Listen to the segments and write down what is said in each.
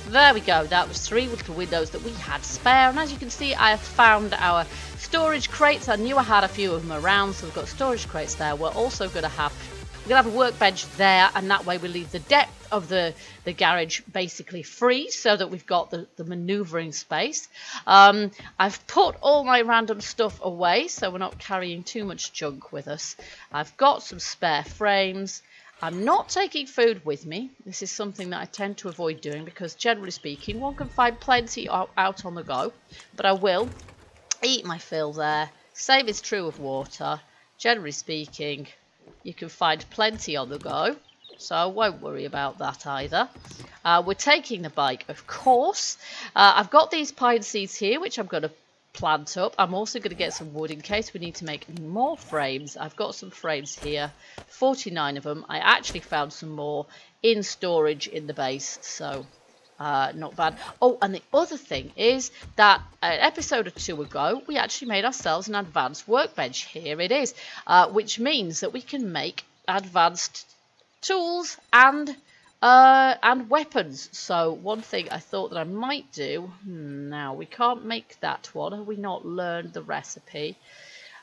There we go. That was 3 little windows that we had spare. And as you can see, I have found our storage crates. I knew I had a few of them around, so we've got storage crates there. We're also going to have a workbench there, and that way we leave the depth of the garage basically free so that we've got the maneuvering space. I've put all my random stuff away so we're not carrying too much junk with us. I've got some spare frames. I'm not taking food with me. This is something that I tend to avoid doing because, generally speaking, one can find plenty out on the go. But I will eat my fill there. Same is true of water. Generally speaking, you can find plenty on the go, so I won't worry about that either. We're taking the bike, of course. I've got these pine seeds here, which I'm going to plant up. I'm also going to get some wood in case we need to make more frames. I've got some frames here, 49 of them. I actually found some more in storage in the base, so not bad. Oh, and the other thing is that an episode or 2 ago, we actually made ourselves an advanced workbench. Here it is, which means that we can make advanced tools and weapons. So one thing I thought that I might do, now we can't make that one. Have we not learned the recipe?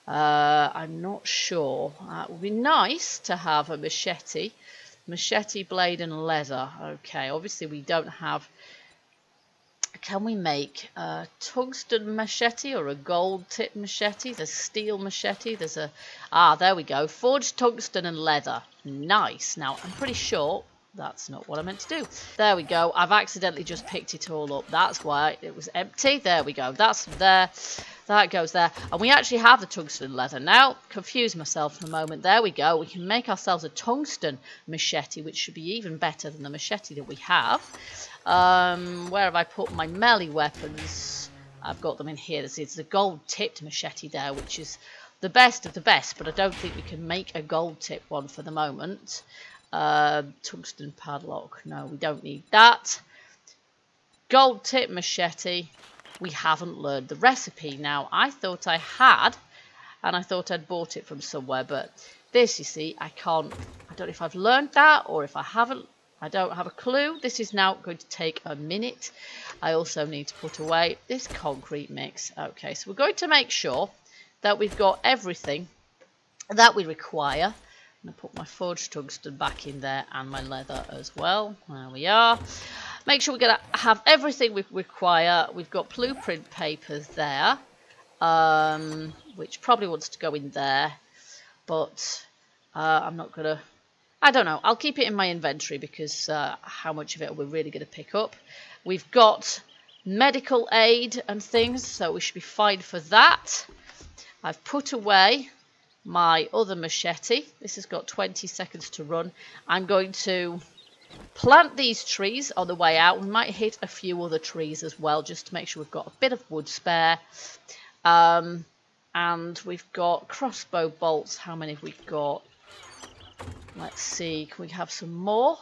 I'm not sure. It would be nice to have a machete. Machete, blade and leather. Okay, obviously we don't have... Can we make a tungsten machete or a gold tip machete? There's steel machete. There's a... Ah, there we go. Forged tungsten and leather. Nice. Now, I'm pretty sure that's not what I meant to do. There we go. I've accidentally just picked it all up. That's why it was empty. There we go. That's there. That goes there. And we actually have the tungsten leather. Now, confuse myself for a moment. There we go. We can make ourselves a tungsten machete, which should be even better than the machete that we have. Where have I put my melee weapons? I've got them in here. It's the gold-tipped machete there, which is the best of the best, but I don't think we can make a gold-tipped one for the moment. Tungsten padlock. No, we don't need that. Gold-tipped machete. We haven't learned the recipe. Now, I thought I had, and I thought I'd bought it from somewhere, but this, you see, I can't. I don't know if I've learned that or if I haven't. I don't have a clue. This is now going to take a minute. I also need to put away this concrete mix. Okay, so we're going to make sure that we've got everything that we require. I'm going to put my forged tungsten back in there and my leather as well. There we are. Make sure we're going to have everything we require. We've got blueprint papers there, which probably wants to go in there, but I'm not going to... I don't know. I'll keep it in my inventory because how much of it are we really going to pick up? We've got medical aid and things, so we should be fine for that. I've put away my other machete. This has got 20 seconds to run. I'm going to plant these trees on the way out. We might hit a few other trees as well, just to make sure we've got a bit of wood spare. And we've got crossbow bolts. How many have we got? Let's see, can we have some more?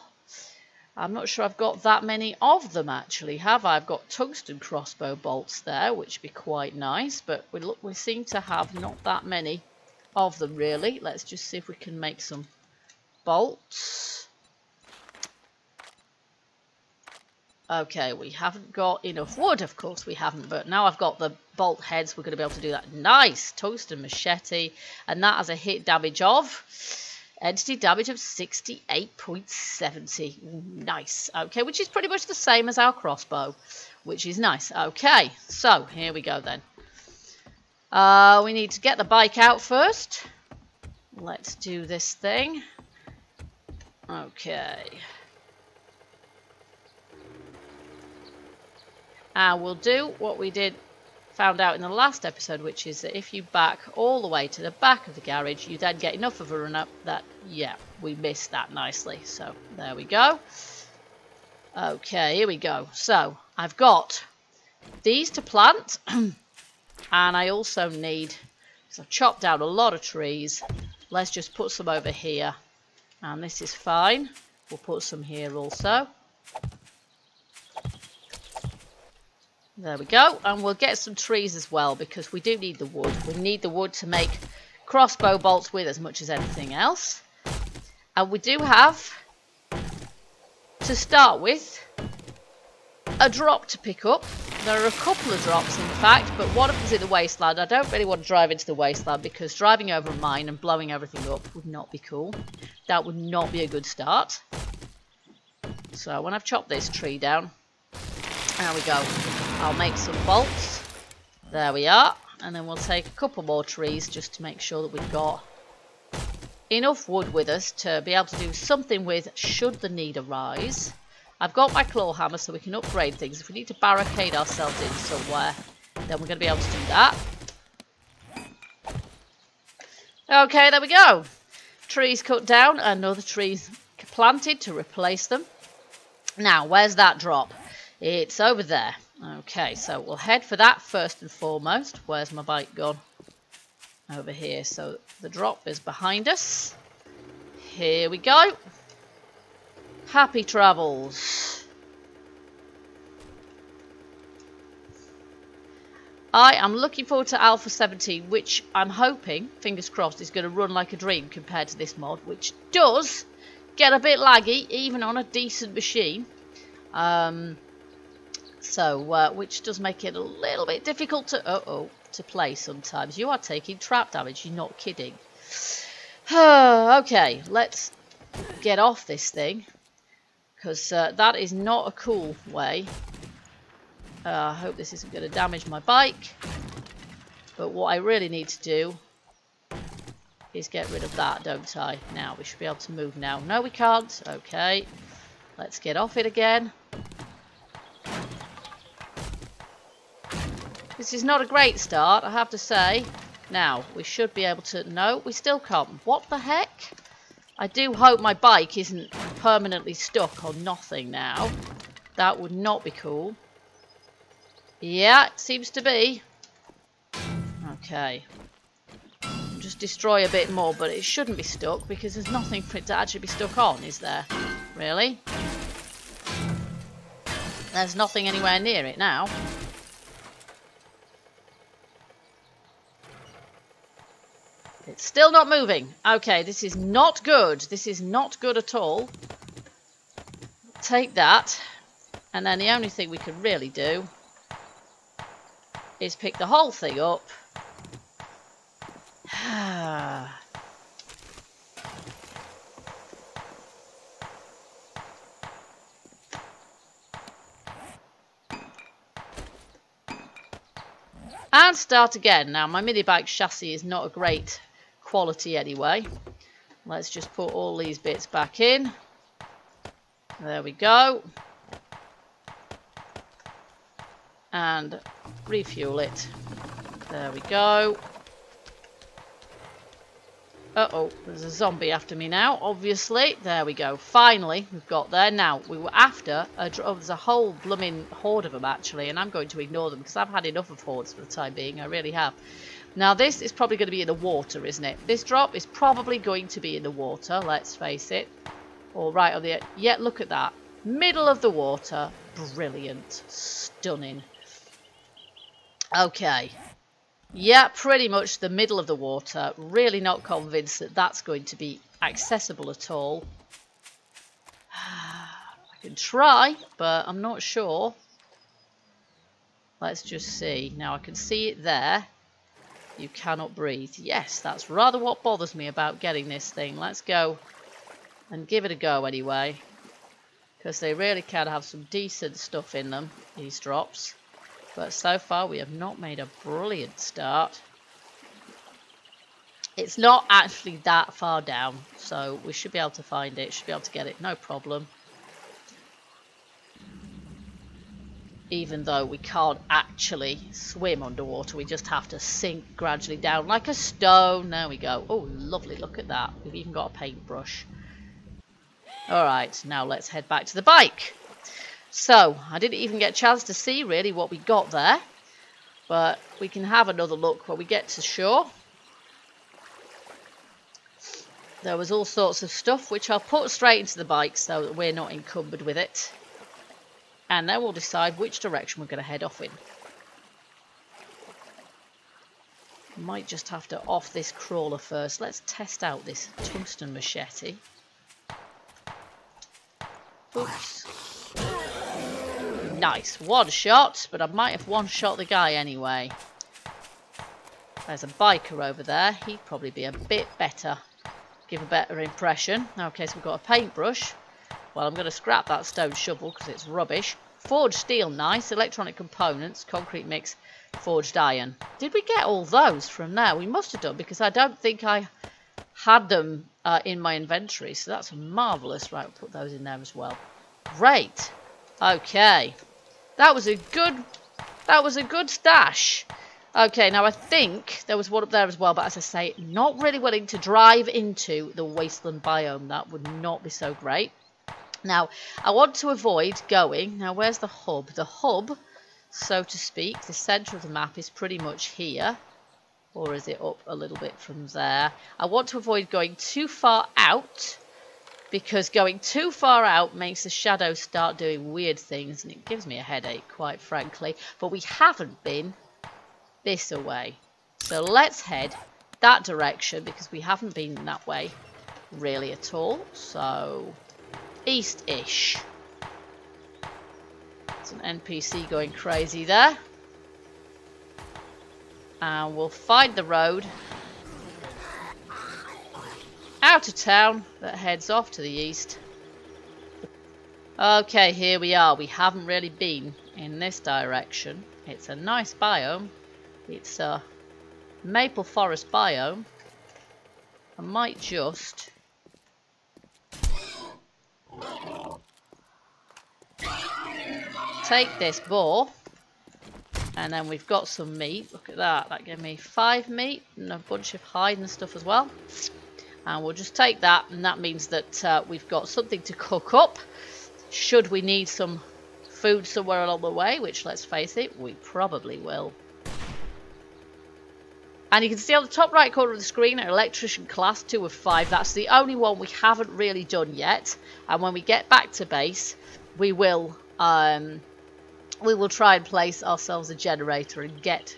I'm not sure I've got that many of them actually, have I? I've got tungsten crossbow bolts there, which would be quite nice, but we seem to have not that many of them really. Let's just see if we can make some bolts. Okay, we haven't got enough wood, of course we haven't, but now I've got the bolt heads, we're going to be able to do that. Nice, tungsten machete, and that has a hit damage of... Entity damage of 68.70. Nice. Okay, which is pretty much the same as our crossbow, which is nice. Okay, so here we go then. We need to get the bike out first. Let's do this thing. Okay. And we'll do what we found out in the last episode, which is that if you back all the way to the back of the garage, you then get enough of a run up that, yeah, we missed that nicely. So there we go. Okay, here we go. So I've got these to plant, and I also need, so I've chopped down a lot of trees. Let's just put some over here, and this is fine. We'll put some here also. There we go, and we'll get some trees as well because we do need the wood. We need the wood to make crossbow bolts with as much as anything else. And we do have, to start with, a drop to pick up. There are a couple of drops, in fact, but one of them is in the wasteland. I don't really want to drive into the wasteland because driving over a mine and blowing everything up would not be cool. That would not be a good start. So when I've chopped this tree down, there we go. I'll make some bolts. There we are. And then we'll take a couple more trees just to make sure that we've got enough wood with us to be able to do something with should the need arise. I've got my claw hammer so we can upgrade things. If we need to barricade ourselves in somewhere, then we're going to be able to do that. Okay, there we go. Trees cut down, another trees planted to replace them. Now, where's that drop? It's over there. Okay, so we'll head for that first and foremost. Where's my bike gone? Over here. So the drop is behind us. Here we go. Happy travels. I am looking forward to Alpha 17, which I'm hoping, fingers crossed, is going to run like a dream compared to this mod, which does get a bit laggy, even on a decent machine. Which does make it a little bit difficult to play sometimes. You are taking trap damage, you're not kidding. Okay, let's get off this thing. Because that is not a cool way. I hope this isn't going to damage my bike. But what I really need to do is get rid of that, don't I? Now, we should be able to move now. No, we can't. Okay. Let's get off it again. This is not a great start, I have to say. Now, we should be able to... No, we still can't. What the heck? I do hope my bike isn't permanently stuck on nothing now. That would not be cool. Yeah, it seems to be. Okay. Just destroy a bit more, but it shouldn't be stuck because there's nothing for it to actually be stuck on, is there? Really? There's nothing anywhere near it now. It's still not moving. Okay, this is not good. This is not good at all. Take that. And then the only thing we can really do is pick the whole thing up. And start again. Now, my mini bike chassis is not a great quality anyway. Let's just put all these bits back in. There we go. And refuel it. There we go. Uh-oh, there's a zombie after me now, obviously. There we go. Finally, we've got there. Now, we were after... there's a whole blooming horde of them, actually, and I'm going to ignore them because I've had enough of hordes for the time being. I really have. Now, this is probably going to be in the water, isn't it? This drop is probably going to be in the water, let's face it. Or right on the... Yeah, look at that. Middle of the water. Brilliant. Stunning. Okay. Yeah, pretty much the middle of the water. Really not convinced that that's going to be accessible at all. I can try, but I'm not sure. Let's just see. Now I can see it there. You cannot breathe. Yes, that's rather what bothers me about getting this thing. Let's go and give it a go anyway. Because they really can have some decent stuff in them, these drops. But so far we have not made a brilliant start. It's not actually that far down, so we should be able to find it, should be able to get it, no problem. Even though we can't actually swim underwater, we just have to sink gradually down like a stone. There we go. Oh, lovely, look at that. We've even got a paintbrush. Alright, now let's head back to the bike. So, I didn't even get a chance to see really what we got there. But we can have another look when we get to shore. There was all sorts of stuff which I'll put straight into the bike so that we're not encumbered with it. And then we'll decide which direction we're going to head off in. Might just have to off this crawler first. Let's test out this tungsten machete. Oops. Nice. One shot, but I might have one-shot the guy anyway. There's a biker over there. He'd probably be a bit better. Give a better impression. Okay, so we've got a paintbrush. Well, I'm going to scrap that stone shovel because it's rubbish. Forged steel, nice. Electronic components, concrete mix, forged iron. Did we get all those from there? We must have done, because I don't think I had them in my inventory. So that's marvellous. Right, we'll put those in there as well. Great. Okay. That was a good stash. Okay, now I think there was one up there as well, but as I say, not really willing to drive into the wasteland biome. That would not be so great. Now, I want to avoid going... Now, where's the hub? The hub, so to speak, the centre of the map is pretty much here. Or is it up a little bit from there? I want to avoid going too far out, because going too far out makes the shadows start doing weird things, and it gives me a headache, quite frankly. But we haven't been this away. So let's head that direction, because we haven't been that way really at all. So... east-ish. There's an NPC going crazy there. And we'll find the road out of town that heads off to the east. Okay, here we are. We haven't really been in this direction. It's a nice biome. It's a maple forest biome. I might just... take this boar, and then we've got some meat. Look at that. That gave me 5 meat and a bunch of hide and stuff as well. And we'll just take that, and that means that we've got something to cook up should we need some food somewhere along the way, which, let's face it, we probably will. And you can see on the top right corner of the screen, an electrician class 2 of 5. That's the only one we haven't really done yet. And when we get back to base, we will try and place ourselves a generator and get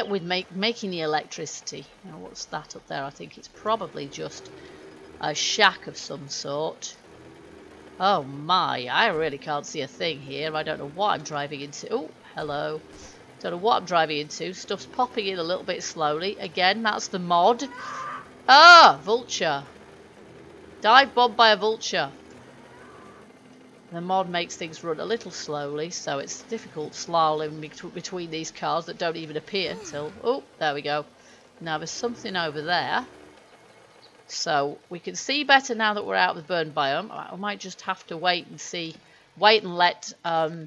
with making the electricity. Now, what's that up there? I think it's probably just a shack of some sort. Oh my, I really can't see a thing here. I don't know what I'm driving into. Oh, hello. Don't know what I'm driving into. Stuff's popping in a little bit slowly. Again, that's the mod. Ah, vulture. Dive bombed by a vulture. The mod makes things run a little slowly, so it's difficult slaloming between these cars that don't even appear until... Oh, there we go. Now there's something over there. So we can see better now that we're out of the burn biome. I might just have to wait and see. Wait and let... there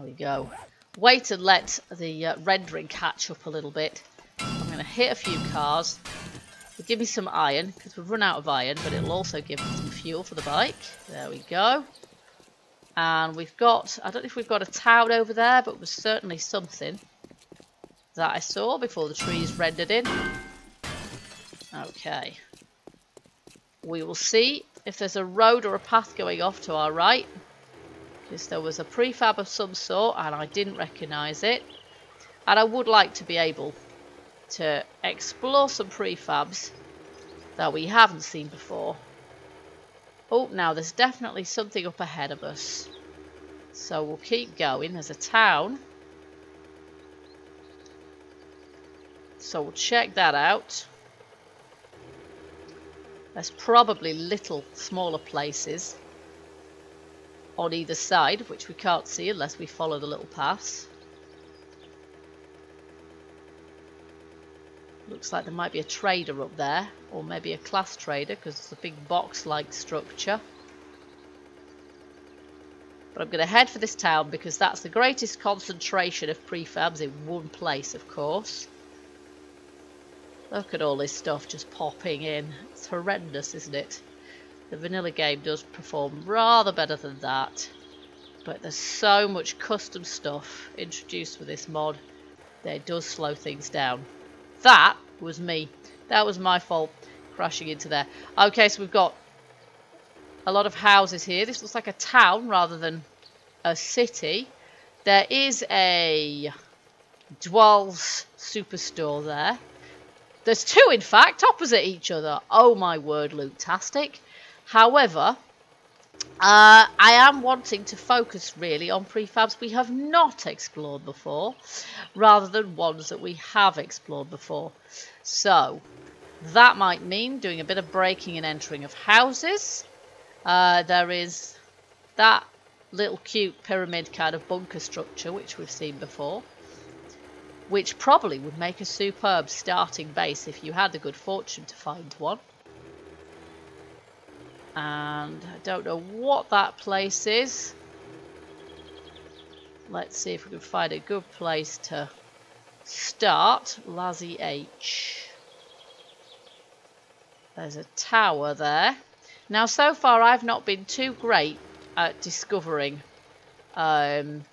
we go. Wait and let the rendering catch up a little bit. I'm going to hit a few cars. It'll give me some iron, because we've run out of iron, but it'll also give me some fuel for the bike. There we go. And we've got, I don't know if we've got a town over there, but it was certainly something that I saw before the trees rendered in. Okay. We will see if there's a road or a path going off to our right. Because there was a prefab of some sort, and I didn't recognise it. And I would like to be able to explore some prefabs that we haven't seen before. Oh, now there's definitely something up ahead of us. So we'll keep going. There's a town. So we'll check that out. There's probably little smaller places on either side, which we can't see unless we follow the little paths. Looks like there might be a trader up there, or maybe a class trader, because it's a big box-like structure. But I'm going to head for this town, because that's the greatest concentration of prefabs in one place, of course. Look at all this stuff just popping in. It's horrendous, isn't it? The vanilla game does perform rather better than that. But there's so much custom stuff introduced with this mod that it does slow things down. That was me. That was my fault, crashing into there. Okay, so we've got a lot of houses here. This looks like a town rather than a city. There is a Dwell's superstore there. There's 2, in fact, opposite each other. Oh my word, Luke-tastic. However, I am wanting to focus really on prefabs we have not explored before, rather than ones that we have explored before. So that might mean doing a bit of breaking and entering of houses. There is that little cute pyramid kind of bunker structure which we've seen before, which probably would make a superb starting base if you had the good fortune to find one. And I don't know what that place is. Let's see if we can find a good place to start. Lazzy H. There's a tower there. Now, so far I've not been too great at discovering and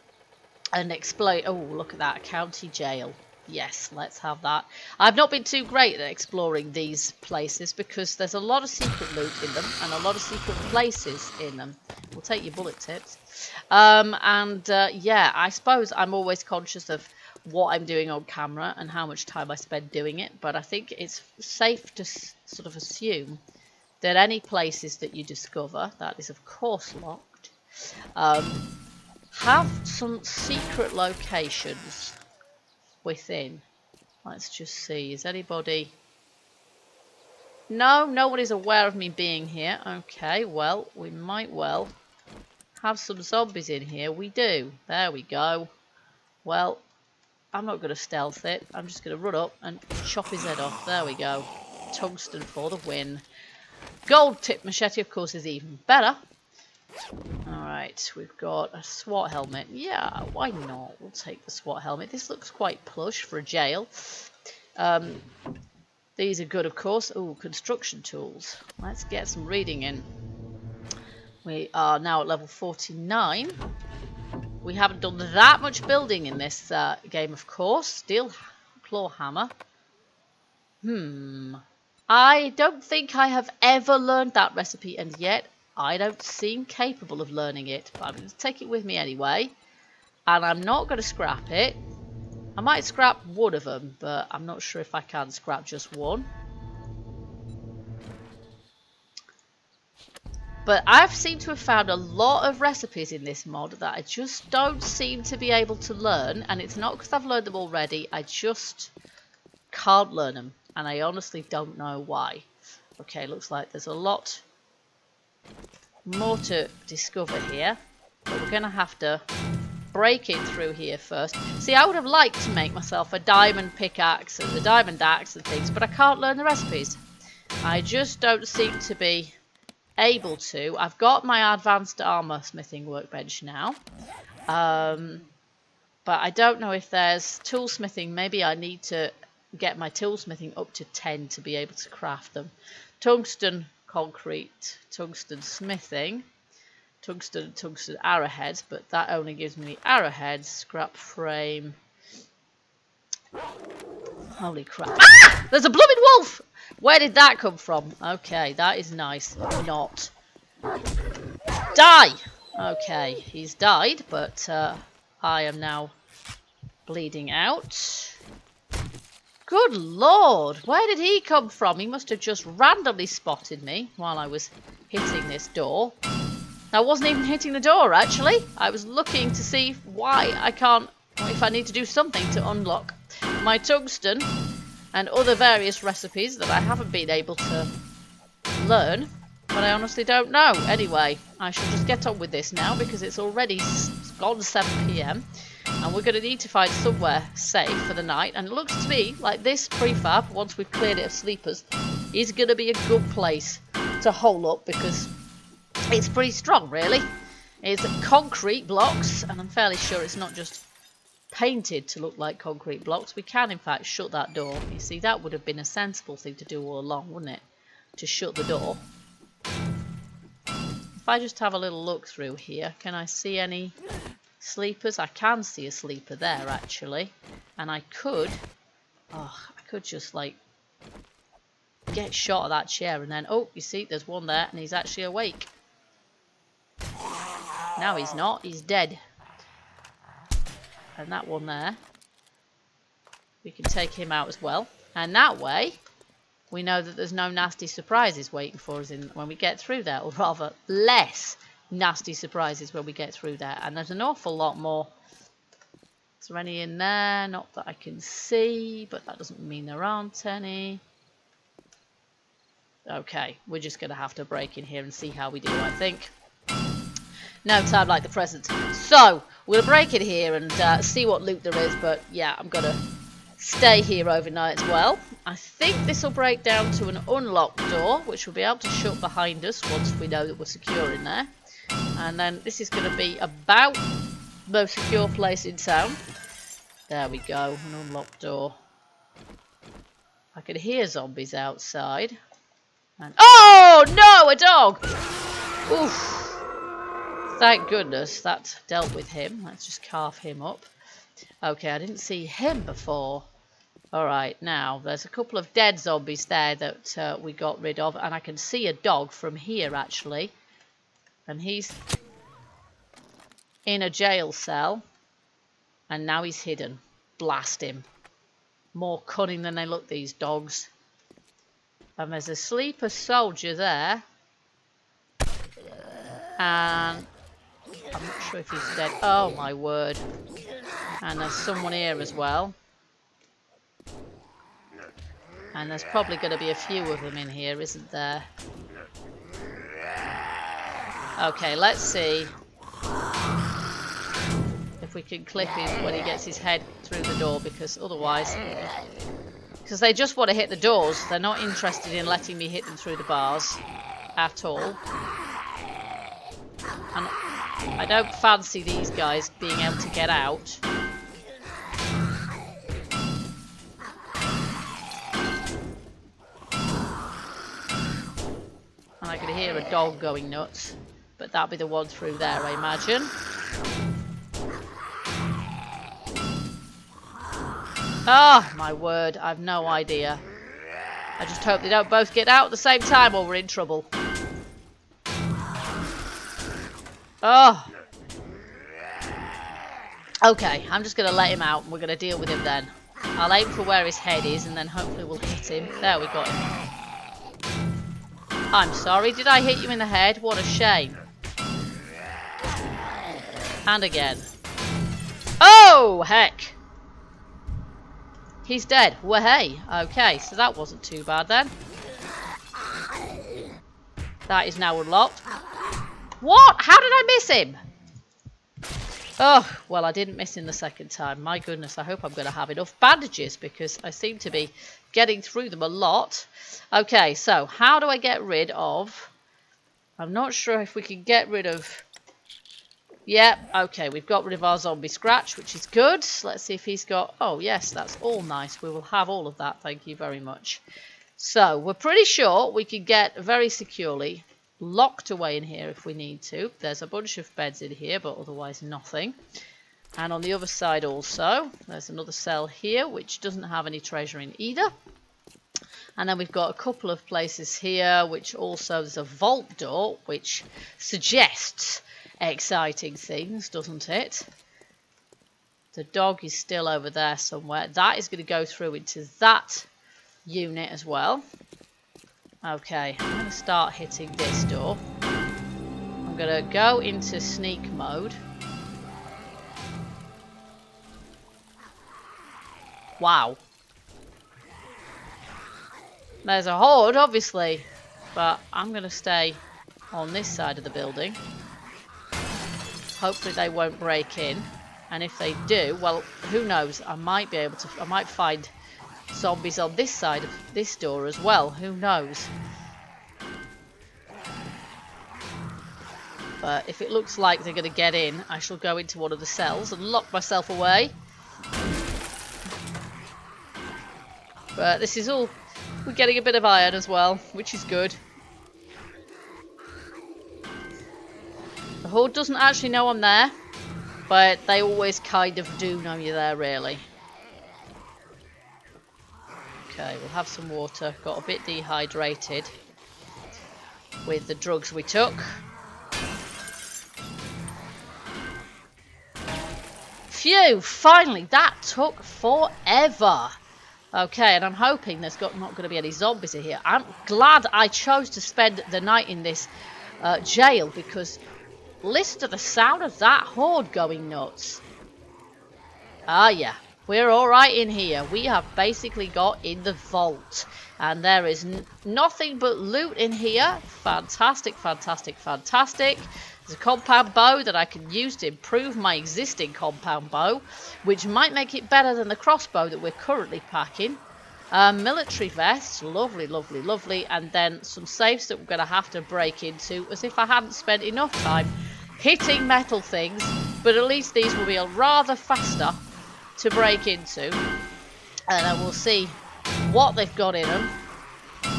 explain. Oh, look at that, county jail. Yes, let's have that. I've not been too great at exploring these places because there's a lot of secret loot in them and a lot of secret places in them. We'll take your bullet tips. Yeah, I suppose I'm always conscious of what I'm doing on camera and how much time I spend doing it, but I think it's safe to sort of assume that any places that you discover, that is of course locked, have some secret locations within. Let's just see, is anybody... No, nobody's aware of me being here. Okay, well, we might well have some zombies in here. We do. There we go. Well, I'm not going to stealth it. I'm just going to run up and chop his head off. There we go. Tungsten for the win. Gold tip machete, of course, is even better. Alright, we've got a SWAT helmet. Yeah, why not? We'll take the SWAT helmet. This looks quite plush for a jail. These are good, of course. Oh, construction tools. Let's get some reading in. We are now at level 49. We haven't done that much building in this game, of course. Steel claw hammer. I don't think I have ever learned that recipe, and yet I don't seem capable of learning it. But I'm going to take it with me anyway. And I'm not going to scrap it. I might scrap one of them, but I'm not sure if I can scrap just one. But I've seemed to have found a lot of recipes in this mod that I just don't seem to be able to learn. And it's not because I've learned them already. I just can't learn them. And I honestly don't know why. Okay, looks like there's a lot more to discover here. But we're going to have to break it through here first. See, I would have liked to make myself a diamond pickaxe and a diamond axe and things, but I can't learn the recipes. I just don't seem to be able to. I've got my advanced armor smithing workbench now. But I don't know if there's toolsmithing. Maybe I need to get my toolsmithing up to 10 to be able to craft them. Tungsten concrete, tungsten smithing, tungsten arrowheads, but that only gives me arrowheads. Scrap frame. Holy crap. Ah! There's a blooming wolf! Where did that come from? Okay, that is nice. Not. Die! Okay, he's died, but I am now bleeding out. Good lord, where did he come from? He must have just randomly spotted me while I was hitting this door. I wasn't even hitting the door, actually. I was looking to see why I can't, if I need to do something to unlock my tungsten and other various recipes that I haven't been able to learn, but I honestly don't know. Anyway, I shall just get on with this now because it's already gone 7 PM. And we're going to need to find somewhere safe for the night. And it looks to me like this prefab, once we've cleared it of sleepers, is going to be a good place to hole up because it's pretty strong, really. It's concrete blocks, and I'm fairly sure it's not just painted to look like concrete blocks. We can, in fact, shut that door. You see, that would have been a sensible thing to do all along, wouldn't it? To shut the door. If I just have a little look through here, can I see any sleepers? I can see a sleeper there, actually. And I could just, like, get shot at that chair and then, oh, you see, there's one there and he's actually awake. Now he's not, he's dead. And that one there, we can take him out as well. And that way, we know that there's no nasty surprises waiting for us when we get through there, or rather, less nasty surprises when we get through there. And there's an awful lot more. Is there any in there? Not that I can see, but that doesn't mean there aren't any. Okay, we're just going to have to break in here and see how we do, I think. No time like the present. So, we're going to break in here and see what loot there is. But, yeah, I'm going to stay here overnight as well. I think this will break down to an unlocked door, which we'll be able to shut behind us once we know that we're secure in there. And then this is going to be about the most secure place in town. There we go, an unlocked door. I can hear zombies outside. And oh no, a dog! Oof. Thank goodness that dealt with him. Let's just carve him up. Okay, I didn't see him before. Alright, now there's a couple of dead zombies there that we got rid of. And I can see a dog from here actually. And he's in a jail cell. And now he's hidden. Blast him. More cunning than they look, these dogs. And there's a sleeper soldier there. And I'm not sure if he's dead. Oh my word. And there's someone here as well. And there's probably going to be a few of them in here, isn't there? Okay, let's see if we can clip him when he gets his head through the door, because otherwise... Because they just want to hit the doors. They're not interested in letting me hit them through the bars at all. And I don't fancy these guys being able to get out. And I can hear a dog going nuts. But that'll be the one through there, I imagine. Oh, my word. I've no idea. I just hope they don't both get out at the same time or we're in trouble. Oh. Okay, I'm just going to let him out and we're going to deal with him then. I'll aim for where his head is and then hopefully we'll hit him. There, we got him. I'm sorry, did I hit you in the head? What a shame. And again. Oh, heck. He's dead. Well, hey. Okay, so that wasn't too bad then. That is now unlocked. What? How did I miss him? Oh, well, I didn't miss him the second time. My goodness, I hope I'm going to have enough bandages because I seem to be getting through them a lot. Okay, so how do I get rid of... I'm not sure if we can get rid of... Yep, okay, we've got rid of our zombie scratch, which is good. Let's see if he's got... Oh, yes, that's all nice. We will have all of that, thank you very much. So, we're pretty sure we can get very securely locked away in here if we need to. There's a bunch of beds in here, but otherwise nothing. And on the other side also, there's another cell here, which doesn't have any treasure in either. And then we've got a couple of places here, which also there's a vault door, which suggests exciting things, doesn't it? The dog is still over there somewhere. That is going to go through into that unit as well. Okay, I'm going to start hitting this door. I'm going to go into sneak mode. Wow. There's a horde, obviously, but I'm going to stay on this side of the building. Hopefully they won't break in, and if they do, well, who knows? I might be able to. I might find zombies on this side of this door as well. Who knows? But if it looks like they're going to get in, I shall go into one of the cells and lock myself away. But this is all... We're getting a bit of iron as well, which is good. The horde doesn't actually know I'm there, but they always kind of do know you're there, really. Okay, we'll have some water. Got a bit dehydrated with the drugs we took. Phew, finally, that took forever. Okay, and I'm hoping there's not going to be any zombies in here. I'm glad I chose to spend the night in this jail because Listen to the sound of that horde going nuts. Ah, yeah. We're alright in here. We have basically got in the vault. And there is nothing but loot in here. Fantastic, fantastic, fantastic. There's a compound bow that I can use to improve my existing compound bow, which might make it better than the crossbow that we're currently packing. Military vests, lovely, lovely, lovely. And then some safes that we're going to have to break into, as if I hadn't spent enough time hitting metal things. But at least these will be a rather faster to break into, and then we'll see what they've got in them.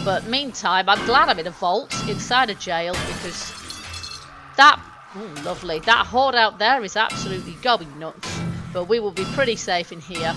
But meantime, I'm glad I'm in a vault inside a jail, because that, lovely, that horde out there is absolutely going nuts. But we will be pretty safe in here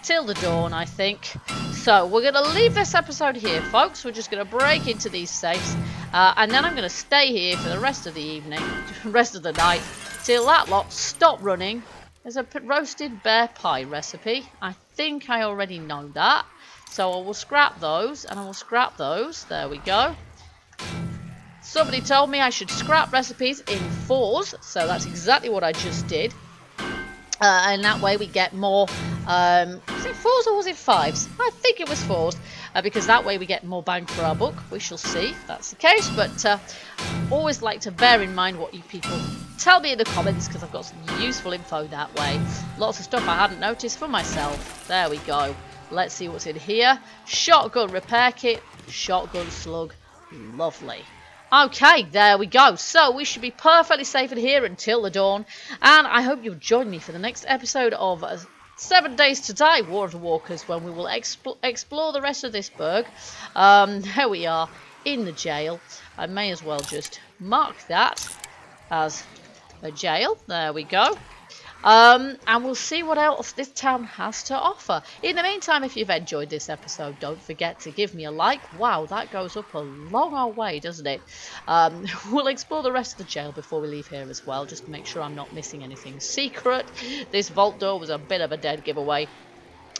till the dawn, I think. So we're going to leave this episode here, folks. We're just going to break into these safes, and then I'm going to stay here for the rest of the evening, rest of the night, till that lot stop running. There's a roasted bear pie recipe. I think I already know that. So I will scrap those, and I will scrap those. There we go. Somebody told me I should scrap recipes in 4s, so that's exactly what I just did. And that way we get more, was it 4s or was it 5s? I think it was 4s, because that way we get more bang for our buck. We shall see if that's the case, but always like to bear in mind what you people tell me in the comments, because I've got some useful info that way. Lots of stuff I hadn't noticed for myself. There we go. Let's see what's in here. Shotgun repair kit, shotgun slug, lovely. Okay, there we go. So we should be perfectly safe in here until the dawn. And I hope you'll join me for the next episode of 7 Days to Die, War of the Walkers, when we will explore the rest of this burg. Here we are in the jail. I may as well just mark that as a jail. There we go. And we'll see what else this town has to offer. In the meantime, if you've enjoyed this episode, don't forget to give me a like. Wow, that goes up a long old way, doesn't it? We'll explore the rest of the jail before we leave here as well, just to make sure I'm not missing anything secret. This vault door was a bit of a dead giveaway.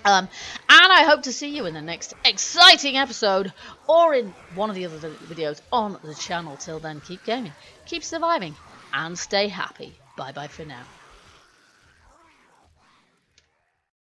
And I hope to see you in the next exciting episode, or in one of the other videos on the channel. Till then, keep gaming, keep surviving, and stay happy. Bye bye for now.